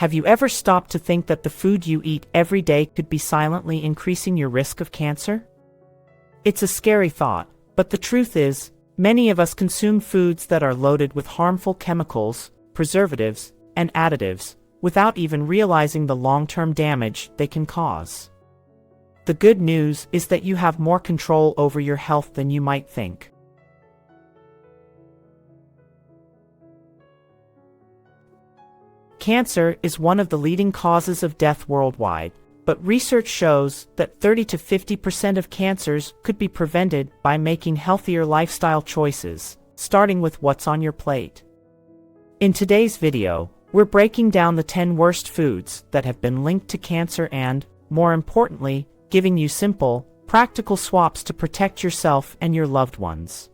Have you ever stopped to think that the food you eat every day could be silently increasing your risk of cancer? It's a scary thought, but the truth is, many of us consume foods that are loaded with harmful chemicals, preservatives, and additives, without even realizing the long-term damage they can cause. The good news is that you have more control over your health than you might think. Cancer is one of the leading causes of death worldwide, but research shows that 30 to 50% of cancers could be prevented by making healthier lifestyle choices, starting with what's on your plate. In today's video, we're breaking down the 10 worst foods that have been linked to cancer and, more importantly, giving you simple, practical swaps to protect yourself and your loved ones.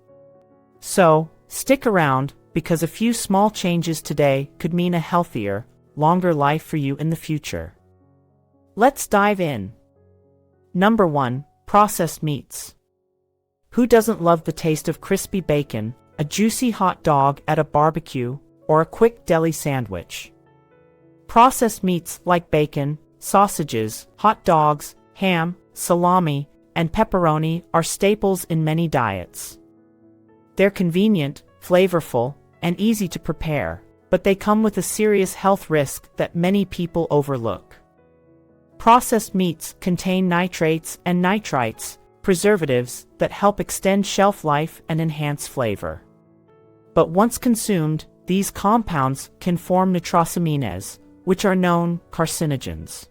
So, stick around, because a few small changes today could mean a healthier, longer life for you in the future. Let's dive in. Number 1. Processed meats. Who doesn't love the taste of crispy bacon, a juicy hot dog at a barbecue, or a quick deli sandwich? Processed meats like bacon, sausages, hot dogs, ham, salami, and pepperoni are staples in many diets. They're convenient, flavorful, and easy to prepare, but they come with a serious health risk that many people overlook. Processed meats contain nitrates and nitrites, preservatives that help extend shelf life and enhance flavor. But once consumed, these compounds can form nitrosamines, which are known carcinogens.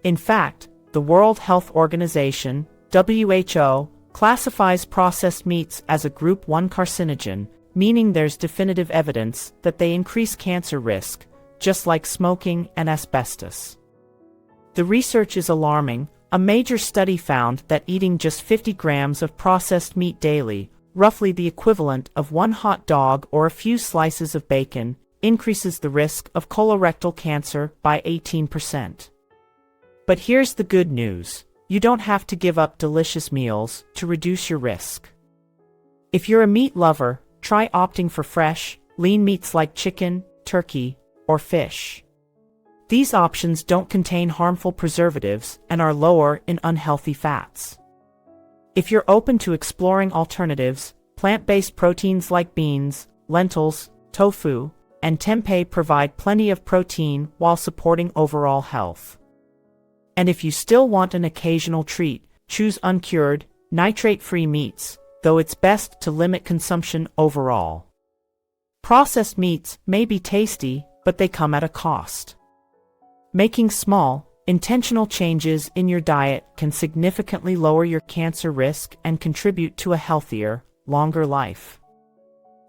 In fact, the World Health Organization, WHO, classifies processed meats as a Group 1 carcinogen, meaning there's definitive evidence that they increase cancer risk, just like smoking and asbestos. The research is alarming. A major study found that eating just 50 grams of processed meat daily, roughly the equivalent of one hot dog or a few slices of bacon, increases the risk of colorectal cancer by 18%. But here's the good news. You don't have to give up delicious meals to reduce your risk. If you're a meat lover, try opting for fresh, lean meats like chicken, turkey, or fish. These options don't contain harmful preservatives and are lower in unhealthy fats. If you're open to exploring alternatives, plant-based proteins like beans, lentils, tofu, and tempeh provide plenty of protein while supporting overall health. And if you still want an occasional treat, choose uncured, nitrate-free meats, though it's best to limit consumption overall. Processed meats may be tasty, but they come at a cost. Making small, intentional changes in your diet can significantly lower your cancer risk and contribute to a healthier, longer life.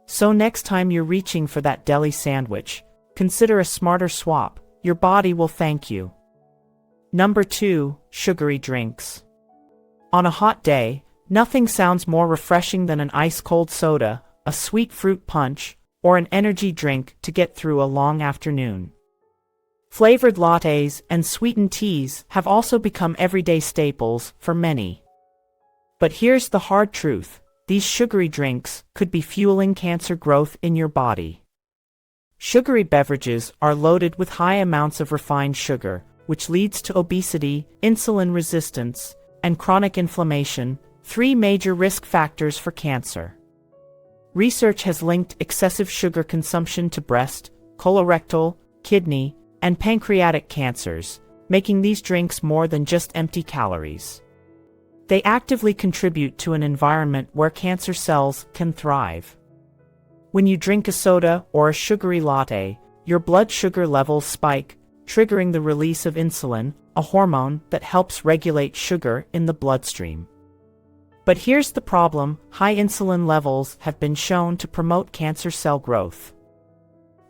So next time you're reaching for that deli sandwich, consider a smarter swap. Your body will thank you. Number 2. Sugary drinks. On a hot day, nothing sounds more refreshing than an ice-cold soda, a sweet fruit punch, or an energy drink to get through a long afternoon. Flavored lattes and sweetened teas have also become everyday staples for many. But here's the hard truth. These sugary drinks could be fueling cancer growth in your body. Sugary beverages are loaded with high amounts of refined sugar, which leads to obesity, insulin resistance, and chronic inflammation, 3 major risk factors for cancer. Research has linked excessive sugar consumption to breast, colorectal, kidney, and pancreatic cancers, making these drinks more than just empty calories. They actively contribute to an environment where cancer cells can thrive. When you drink a soda or a sugary latte, your blood sugar levels spike, triggering the release of insulin, a hormone that helps regulate sugar in the bloodstream. But here's the problem: high insulin levels have been shown to promote cancer cell growth.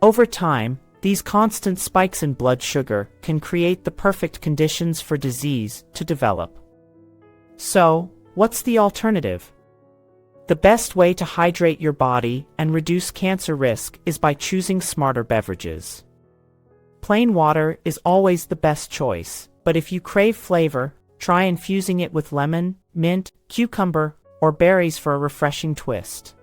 Over time, these constant spikes in blood sugar can create the perfect conditions for disease to develop. So, what's the alternative? The best way to hydrate your body and reduce cancer risk is by choosing smarter beverages. Plain water is always the best choice, but if you crave flavor, try infusing it with lemon, mint, cucumber, or berries for a refreshing twist.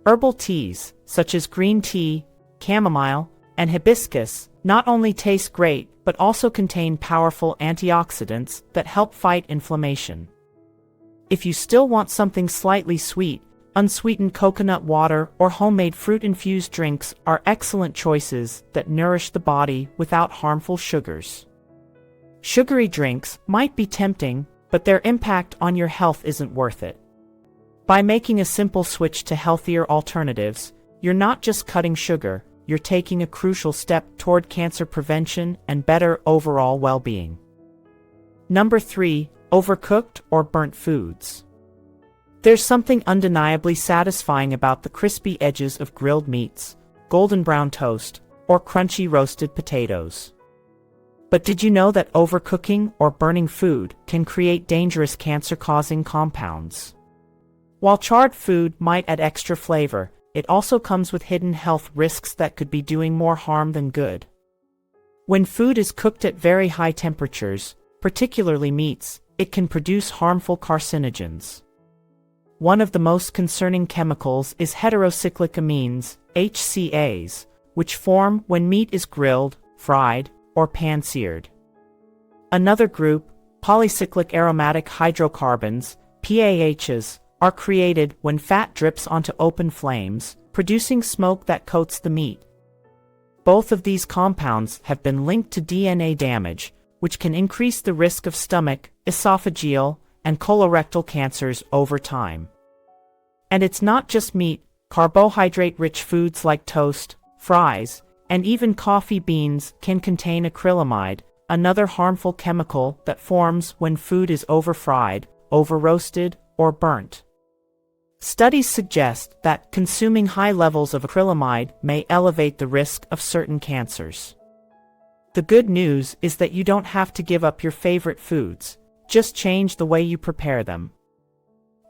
Herbal teas, such as green tea, chamomile, and hibiscus, not only taste great, but also contain powerful antioxidants that help fight inflammation. If you still want something slightly sweet, unsweetened coconut water or homemade fruit-infused drinks are excellent choices that nourish the body without harmful sugars. Sugary drinks might be tempting, but their impact on your health isn't worth it. By making a simple switch to healthier alternatives, you're not just cutting sugar, you're taking a crucial step toward cancer prevention and better overall well-being. Number 3. Overcooked or burnt foods. There's something undeniably satisfying about the crispy edges of grilled meats, golden brown toast, or crunchy roasted potatoes. But did you know that overcooking or burning food can create dangerous cancer-causing compounds? While charred food might add extra flavor, it also comes with hidden health risks that could be doing more harm than good. When food is cooked at very high temperatures, particularly meats, it can produce harmful carcinogens. One of the most concerning chemicals is heterocyclic amines, HCAs, which form when meat is grilled, fried, or pan-seared. Another group, polycyclic aromatic hydrocarbons, PAHs, are created when fat drips onto open flames, producing smoke that coats the meat. Both of these compounds have been linked to DNA damage, which can increase the risk of stomach, esophageal, and colorectal cancers over time. And it's not just meat. Carbohydrate-rich foods like toast, fries, and even coffee beans can contain acrylamide, another harmful chemical that forms when food is over-fried, over-roasted, or burnt. Studies suggest that consuming high levels of acrylamide may elevate the risk of certain cancers. The good news is that you don't have to give up your favorite foods, just change the way you prepare them.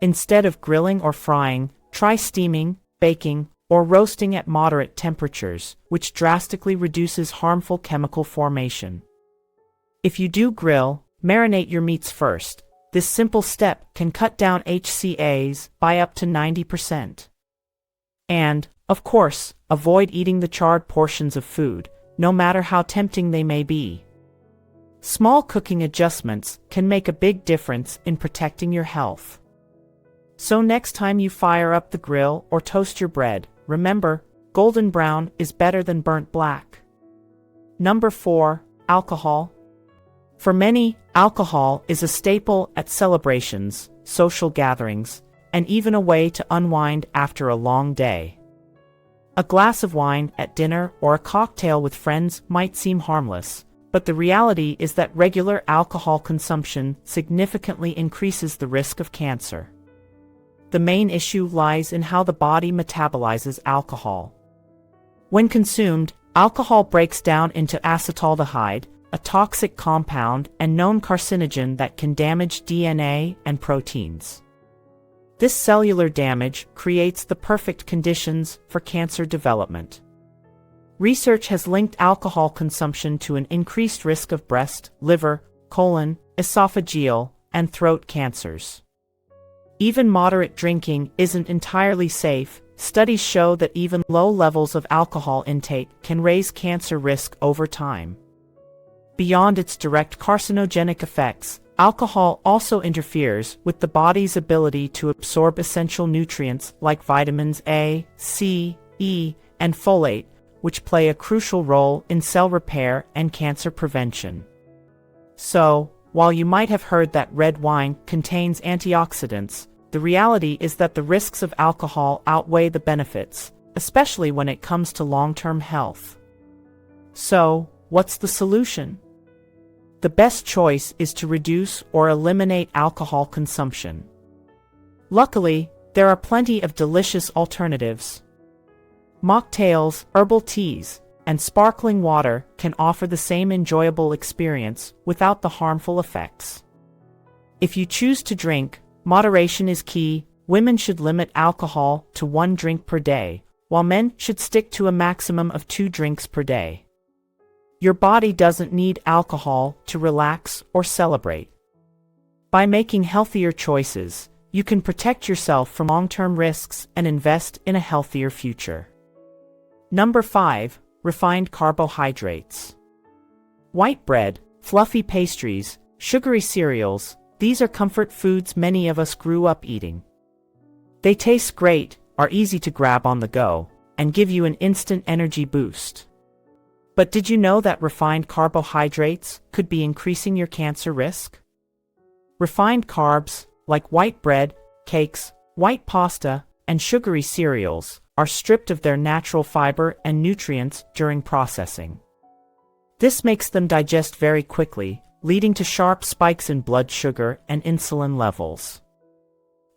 Instead of grilling or frying, try steaming, baking, or roasting at moderate temperatures, which drastically reduces harmful chemical formation. If you do grill, marinate your meats first. This simple step can cut down HCAs by up to 90%. And, of course, avoid eating the charred portions of food, no matter how tempting they may be. Small cooking adjustments can make a big difference in protecting your health. So next time you fire up the grill or toast your bread, remember, golden brown is better than burnt black. Number 4. Alcohol. For many, alcohol is a staple at celebrations, social gatherings, and even a way to unwind after a long day. A glass of wine at dinner or a cocktail with friends might seem harmless, but the reality is that regular alcohol consumption significantly increases the risk of cancer. The main issue lies in how the body metabolizes alcohol. When consumed, alcohol breaks down into acetaldehyde, a toxic compound and known carcinogen that can damage DNA and proteins. This cellular damage creates the perfect conditions for cancer development. Research has linked alcohol consumption to an increased risk of breast, liver, colon, esophageal, and throat cancers. Even moderate drinking isn't entirely safe. Studies show that even low levels of alcohol intake can raise cancer risk over time. Beyond its direct carcinogenic effects, alcohol also interferes with the body's ability to absorb essential nutrients like vitamins A, C, E, and folate, which play a crucial role in cell repair and cancer prevention. So, while you might have heard that red wine contains antioxidants, the reality is that the risks of alcohol outweigh the benefits, especially when it comes to long-term health. So, what's the solution? The best choice is to reduce or eliminate alcohol consumption. Luckily, there are plenty of delicious alternatives. Mocktails, herbal teas, and sparkling water can offer the same enjoyable experience without the harmful effects. If you choose to drink, moderation is key. Women should limit alcohol to 1 drink per day, while men should stick to a maximum of 2 drinks per day. Your body doesn't need alcohol to relax or celebrate. By making healthier choices, you can protect yourself from long-term risks and invest in a healthier future. Number 5. refined carbohydrates. White bread, fluffy pastries, sugary cereals, these are comfort foods many of us grew up eating. They taste great, are easy to grab on the go, and give you an instant energy boost. But did you know that refined carbohydrates could be increasing your cancer risk? Refined carbs, like white bread, cakes, white pasta, and sugary cereals, are stripped of their natural fiber and nutrients during processing. This makes them digest very quickly, leading to sharp spikes in blood sugar and insulin levels.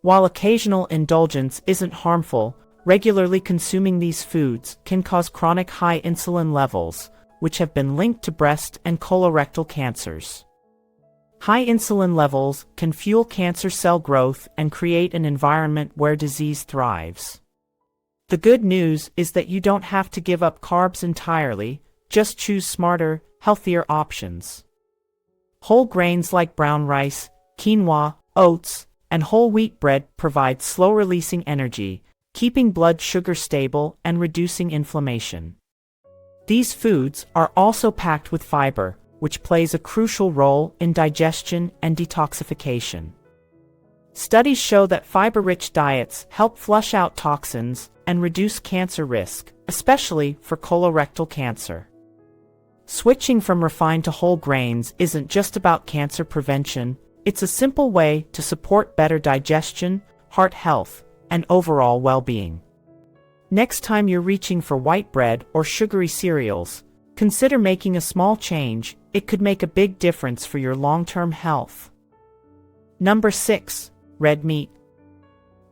While occasional indulgence isn't harmful, regularly consuming these foods can cause chronic high insulin levels, which have been linked to breast and colorectal cancers. High insulin levels can fuel cancer cell growth and create an environment where disease thrives. The good news is that you don't have to give up carbs entirely, just choose smarter, healthier options. Whole grains like brown rice, quinoa, oats, and whole wheat bread provide slow-releasing energy, keeping blood sugar stable and reducing inflammation. These foods are also packed with fiber, which plays a crucial role in digestion and detoxification. Studies show that fiber-rich diets help flush out toxins and reduce cancer risk, especially for colorectal cancer. Switching from refined to whole grains isn't just about cancer prevention, it's a simple way to support better digestion, heart health, and overall well-being. Next time you're reaching for white bread or sugary cereals, consider making a small change. It could make a big difference for your long-term health. Number 6. Red meat.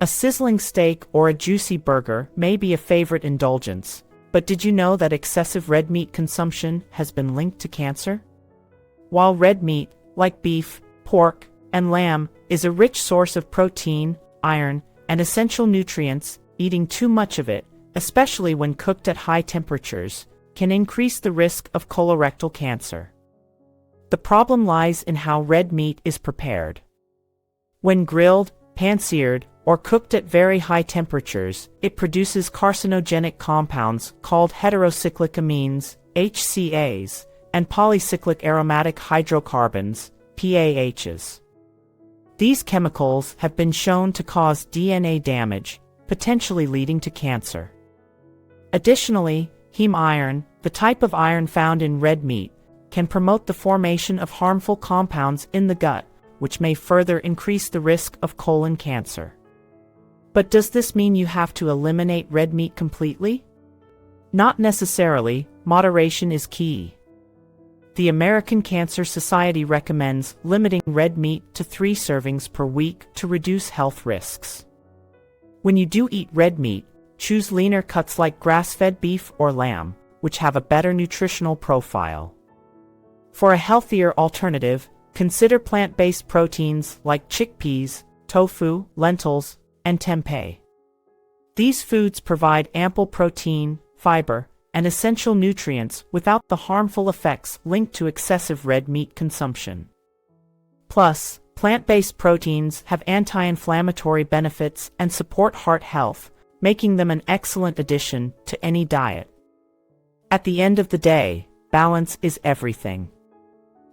A sizzling steak or a juicy burger may be a favorite indulgence, but did you know that excessive red meat consumption has been linked to cancer? While red meat, like beef, pork, and lamb, is a rich source of protein, iron, and essential nutrients, eating too much of it, especially when cooked at high temperatures, can increase the risk of colorectal cancer. The problem lies in how red meat is prepared. When grilled, pan-seared, or cooked at very high temperatures, it produces carcinogenic compounds called heterocyclic amines, HCAs, and polycyclic aromatic hydrocarbons, PAHs. These chemicals have been shown to cause DNA damage, potentially leading to cancer. Additionally, heme iron, the type of iron found in red meat, can promote the formation of harmful compounds in the gut, which may further increase the risk of colon cancer. But does this mean you have to eliminate red meat completely? Not necessarily. Moderation is key. The American Cancer Society recommends limiting red meat to 3 servings per week to reduce health risks. When you do eat red meat, choose leaner cuts like grass-fed beef or lamb, which have a better nutritional profile. For a healthier alternative, consider plant-based proteins like chickpeas, tofu, lentils, and tempeh. These foods provide ample protein, fiber, and essential nutrients without the harmful effects linked to excessive red meat consumption. Plus, plant-based proteins have anti-inflammatory benefits and support heart health, making them an excellent addition to any diet. At the end of the day, balance is everything.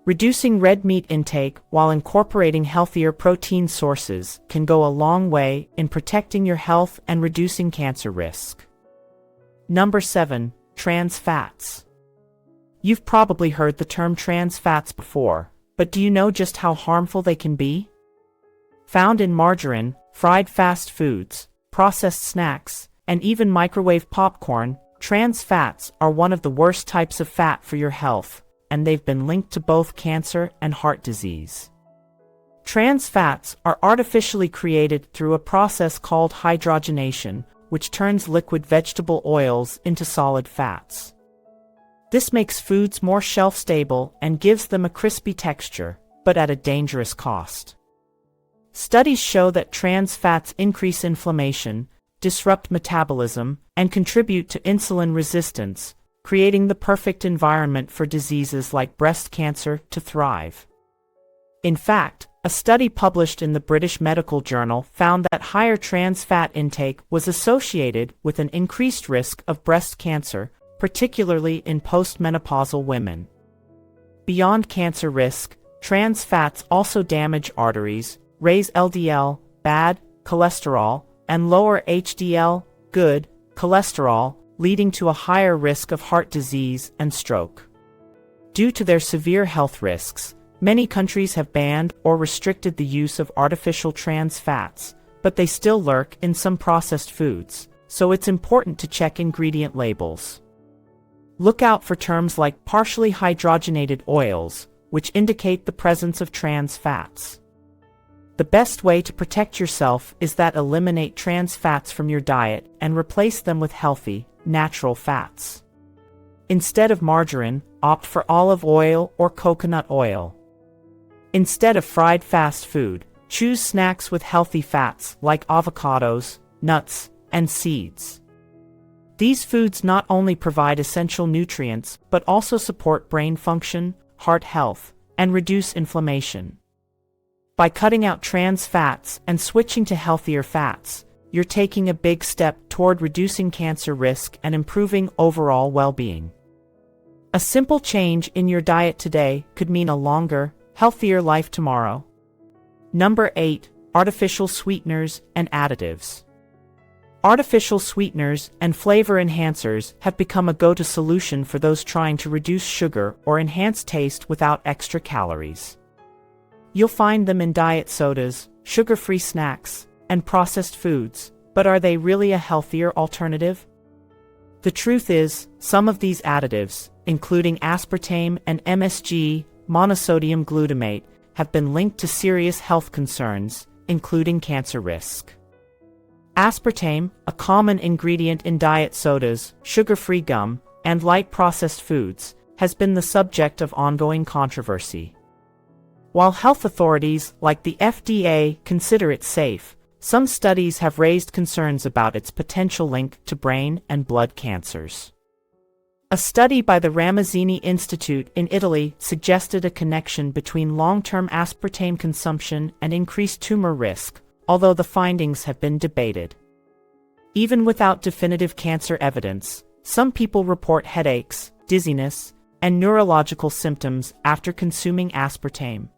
Reducing red meat intake while incorporating healthier protein sources can go a long way in protecting your health and reducing cancer risk. Number 7. Trans fats. You've probably heard the term trans fats before, but do you know just how harmful they can be? Found in margarine, fried fast foods, processed snacks, and even microwave popcorn, trans fats are one of the worst types of fat for your health, and they've been linked to both cancer and heart disease. Trans fats are artificially created through a process called hydrogenation, which turns liquid vegetable oils into solid fats. This makes foods more shelf-stable and gives them a crispy texture, but at a dangerous cost. Studies show that trans fats increase inflammation, disrupt metabolism, and contribute to insulin resistance, creating the perfect environment for diseases like breast cancer to thrive. In fact, a study published in the British Medical Journal found that higher trans fat intake was associated with an increased risk of breast cancer, particularly in postmenopausal women. Beyond cancer risk, trans fats also damage arteries, raise LDL, bad, cholesterol, and lower HDL, good, cholesterol, leading to a higher risk of heart disease and stroke. Due to their severe health risks, many countries have banned or restricted the use of artificial trans fats, but they still lurk in some processed foods, so it's important to check ingredient labels. Look out for terms like partially hydrogenated oils, which indicate the presence of trans fats. The best way to protect yourself is that eliminate trans fats from your diet and replace them with healthy, natural fats. Instead of margarine, opt for olive oil or coconut oil. Instead of fried fast food, choose snacks with healthy fats like avocados, nuts, and seeds. These foods not only provide essential nutrients but also support brain function, heart health, and reduce inflammation. By cutting out trans fats and switching to healthier fats, you're taking a big step toward reducing cancer risk and improving overall well-being. A simple change in your diet today could mean a longer, healthier life tomorrow. Number 8. Artificial sweeteners and additives. Artificial sweeteners and flavor enhancers have become a go-to solution for those trying to reduce sugar or enhance taste without extra calories. You'll find them in diet sodas, sugar-free snacks, and processed foods, but are they really a healthier alternative? The truth is, some of these additives, including aspartame and MSG, monosodium glutamate, have been linked to serious health concerns, including cancer risk. Aspartame, a common ingredient in diet sodas, sugar-free gum, and light processed foods, has been the subject of ongoing controversy. While health authorities like the FDA consider it safe, some studies have raised concerns about its potential link to brain and blood cancers. A study by the Ramazzini Institute in Italy suggested a connection between long-term aspartame consumption and increased tumor risk, although the findings have been debated. Even without definitive cancer evidence, some people report headaches, dizziness, and neurological symptoms after consuming aspartame.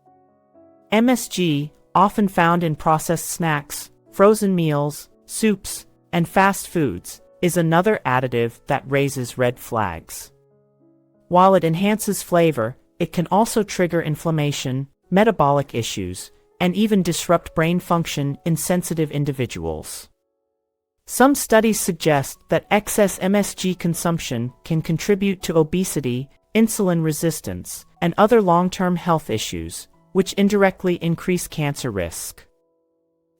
MSG, often found in processed snacks, frozen meals, soups, and fast foods, is another additive that raises red flags. While it enhances flavor, it can also trigger inflammation, metabolic issues, and even disrupt brain function in sensitive individuals. Some studies suggest that excess MSG consumption can contribute to obesity, insulin resistance, and other long-term health issues, which indirectly increase cancer risk.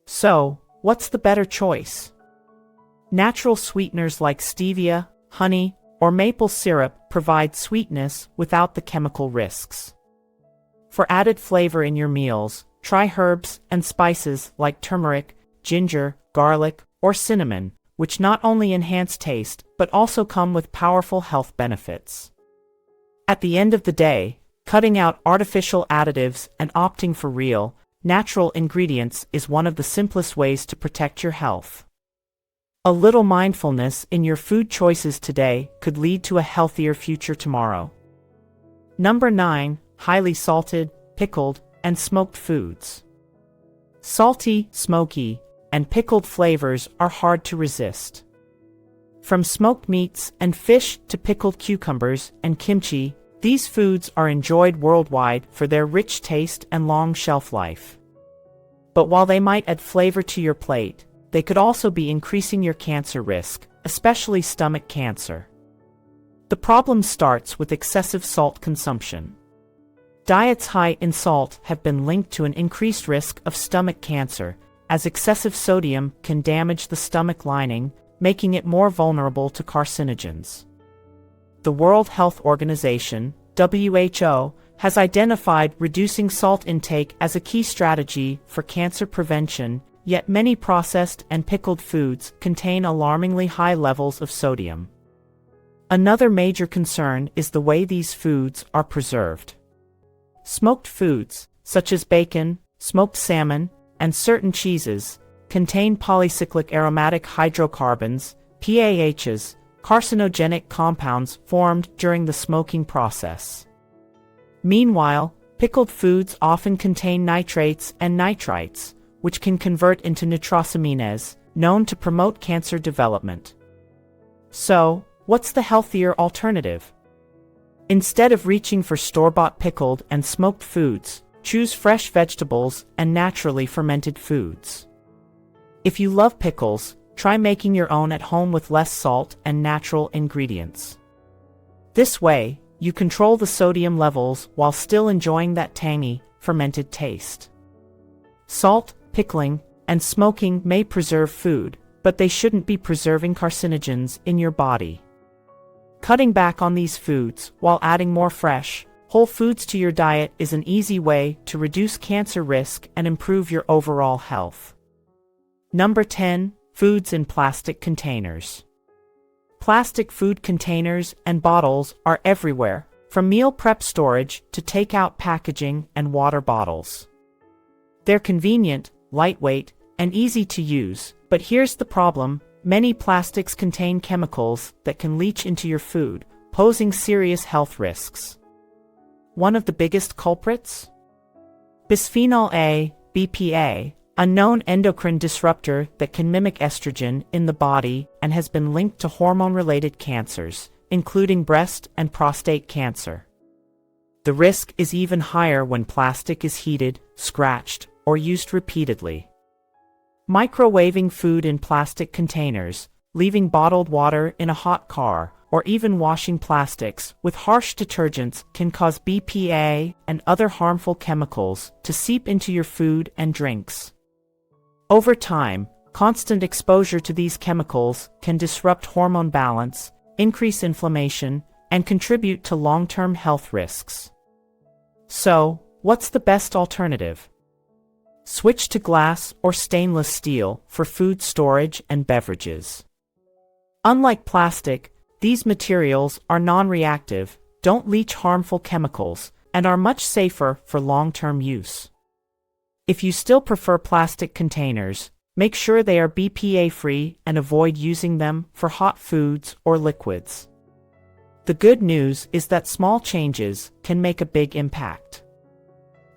So, what's the better choice? Natural sweeteners like stevia, honey, or maple syrup provide sweetness without the chemical risks. For added flavor in your meals, try herbs and spices like turmeric, ginger, garlic, or cinnamon, which not only enhance taste but also come with powerful health benefits. At the end of the day, cutting out artificial additives and opting for real, natural ingredients is one of the simplest ways to protect your health. A little mindfulness in your food choices today could lead to a healthier future tomorrow. Number 9. Highly salted, pickled, and smoked foods. Salty, smoky, and pickled flavors are hard to resist. From smoked meats and fish to pickled cucumbers and kimchi, these foods are enjoyed worldwide for their rich taste and long shelf life. But while they might add flavor to your plate, they could also be increasing your cancer risk, especially stomach cancer. The problem starts with excessive salt consumption. Diets high in salt have been linked to an increased risk of stomach cancer, as excessive sodium can damage the stomach lining, making it more vulnerable to carcinogens. The World Health Organization, WHO, has identified reducing salt intake as a key strategy for cancer prevention, yet many processed and pickled foods contain alarmingly high levels of sodium. Another major concern is the way these foods are preserved. Smoked foods, such as bacon, smoked salmon, and certain cheeses, contain polycyclic aromatic hydrocarbons, PAHs, carcinogenic compounds formed during the smoking process. Meanwhile, pickled foods often contain nitrates and nitrites, which can convert into nitrosamines, known to promote cancer development. So, what's the healthier alternative? Instead of reaching for store-bought pickled and smoked foods, choose fresh vegetables and naturally fermented foods. If you love pickles, try making your own at home with less salt and natural ingredients. This way, you control the sodium levels while still enjoying that tangy, fermented taste. Salt, pickling, and smoking may preserve food, but they shouldn't be preserving carcinogens in your body. Cutting back on these foods while adding more fresh, whole foods to your diet is an easy way to reduce cancer risk and improve your overall health. Number 10. Foods in plastic containers. Plastic food containers and bottles are everywhere, from meal prep storage to takeout packaging and water bottles. They're convenient, lightweight, and easy to use, but here's the problem: many plastics contain chemicals that can leach into your food, posing serious health risks. One of the biggest culprits? Bisphenol A, BPA, a known endocrine disruptor that can mimic estrogen in the body and has been linked to hormone-related cancers, including breast and prostate cancer. The risk is even higher when plastic is heated, scratched, or used repeatedly. Microwaving food in plastic containers, leaving bottled water in a hot car, or even washing plastics with harsh detergents can cause BPA and other harmful chemicals to seep into your food and drinks. Over time, constant exposure to these chemicals can disrupt hormone balance, increase inflammation, and contribute to long-term health risks. So, what's the best alternative? Switch to glass or stainless steel for food storage and beverages. Unlike plastic, these materials are non-reactive, don't leach harmful chemicals, and are much safer for long-term use. If you still prefer plastic containers, make sure they are BPA-free and avoid using them for hot foods or liquids. The good news is that small changes can make a big impact.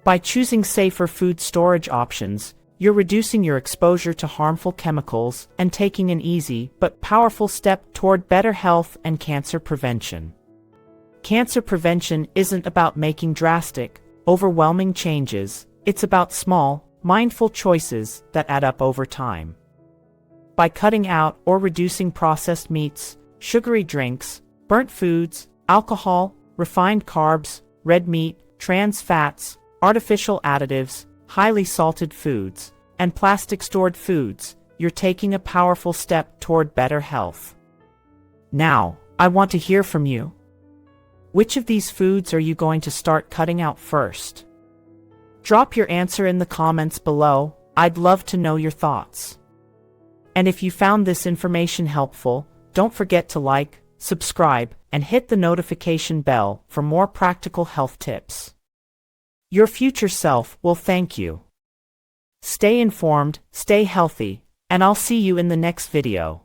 By choosing safer food storage options, you're reducing your exposure to harmful chemicals and taking an easy but powerful step toward better health and cancer prevention. Cancer prevention isn't about making drastic, overwhelming changes. It's about small, mindful choices that add up over time. By cutting out or reducing processed meats, sugary drinks, burnt foods, alcohol, refined carbs, red meat, trans fats, artificial additives, highly salted foods, and plastic-stored foods, you're taking a powerful step toward better health. Now, I want to hear from you. Which of these foods are you going to start cutting out first? Drop your answer in the comments below. I'd love to know your thoughts. And if you found this information helpful, don't forget to like, subscribe, and hit the notification bell for more practical health tips. Your future self will thank you. Stay informed, stay healthy, and I'll see you in the next video.